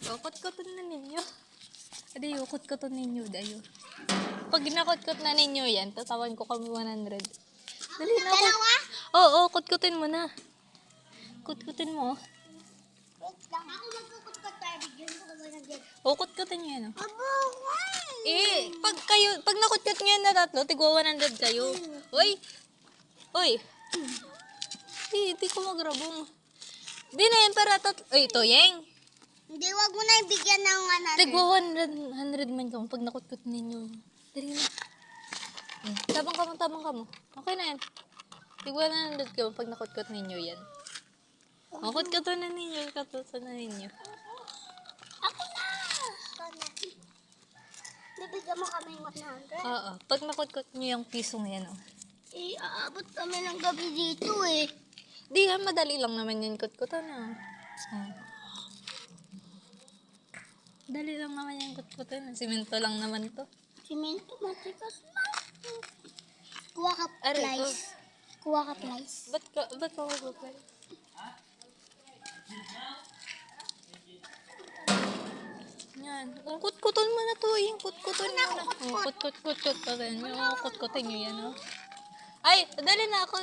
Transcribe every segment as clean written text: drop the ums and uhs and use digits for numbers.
Ukot-koton na ninyo. Adi, ukot-koton ninyo. Dayo. Pag nakot-kot na ninyo yan, tatawan ko kami 100. Dali na ako. Dalawa? Oo, kutkutin mo na. Kutkutin mo. Wait lang. Ako magkukot-kot tayo. Bigyan ko ba ng dyan? Kutkutin nyo yan. Aba, why? Pag nakutkot nyo yan na tatlo, tigwa 100 kayo. Uy! Uy! Di ko magrabong. Di na yan para tatlo. Uy, Toyeng! Hindi, wag mo na ibigyan ng 100. Tigwa 100 man ka mo pag nakutkot ninyo. Dali na. Tabang ka mo. Okay na yan. Tigwa 100 ka mo pag nakutkot ninyo yan. Kutkot na ninyo. Katusan na ninyo. Ako na! Bibigyan mo kami ng 100. Oo. Pag nakutkot nyo yung pisong yan, oh. Aabot kami ng gabi dito eh. Di ha, madali lang naman yung kutkutan na. Dali lang naman yung kutkutan. Simento lang naman to. Simento, matikas na. Kuha ka Aray, plies. Kuha ka plies. Ba't ka magpapay? Yan. Kutkutan mo na to. Yung kutkutan mo na. Kutkut. Kutkutin nyo yan, oh. Ay, dali na ako.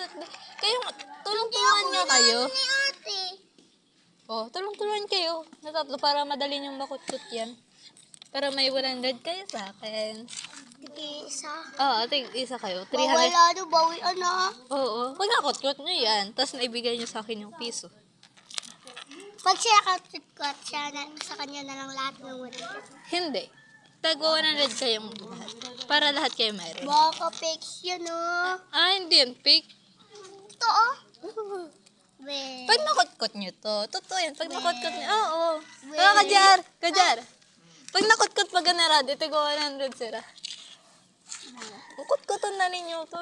Kayo, tulong-tulungan nyo kayo. Ni ate. Oh, tulong-tulungan kayo. Na tatlo para madali nyo makutkut yan. Para may 100 kayo sa akin. Tig-isa. Oo, isa kayo. 300. Wala na, bawian na. Oo. Pag nakutkut nyo yan, tapos naibigay nyo sa akin yung piso. Pag siya katit-cut, sa kanya na lang lahat ng 100. Hindi. Tagwa 100 kayong lahat. Para lahat kayo mayroon. Baka fix yan oh. Hindi yan fake. Ito oh. Wait. Pag nakutkot nyo to, totoo yan. Pag nakutkot nyo, oo. Wait. Kajar. Pag nakutkot pag ganarad, tagwa 100 sila. Kutkutan na ninyo to.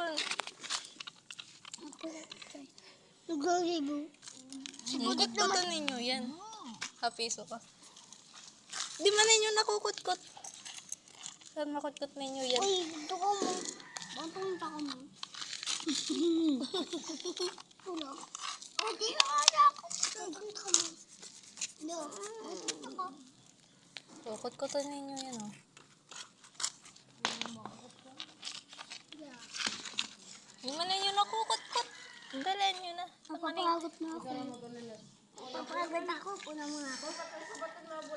Nagalibo. Kutkutan ninyo yan. Kapiso ka. Di man ninyo nakukutkot. Saan makutkot ninyo yan? Uy, dito ko mo. Pumunta ko mo. Tulog. O, di na kaya ako. Pumunta ko mo. No, pumunta ko. Kutkutan ninyo yan, oh. Di man ninyo nakukutkot. Dalan nyo na. Napapagod na ako. Napapagod ako. Puna mo na ako.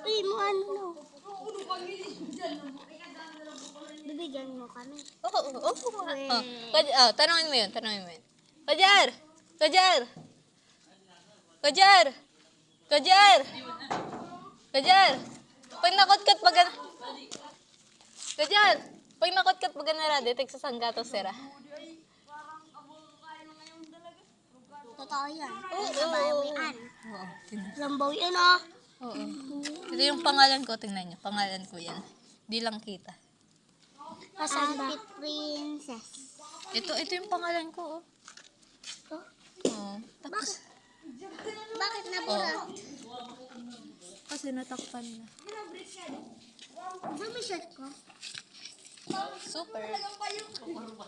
Uy, mo ano no? Bibigyan mo kami. Oo. Tanongin mo yun. Kajar! Pag nakutkot pag ganarad, itig sa sanggatos sira. Totoo yan. Oo. Bawian. Oo. Lambaw yan ah. Oo. Ito yung pangalan ko, tingnan nyo. Pangalan ko yan. Di lang kita. Kasama. Princess. Ito yung pangalan ko, oh. Oo. Tapos, Bakit nabura? kasi natakpan na. Dumi shirt ko. Super.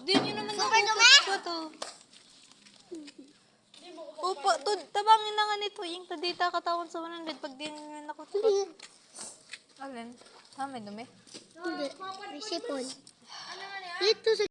Di nyo naman Super nakukutkot, oh. Opo, tabangin na nga nito. Yung tadita katawan sa 100 pag di nyo nakutkot. Alin? May dumi? Hindi. May sipon. Dito sa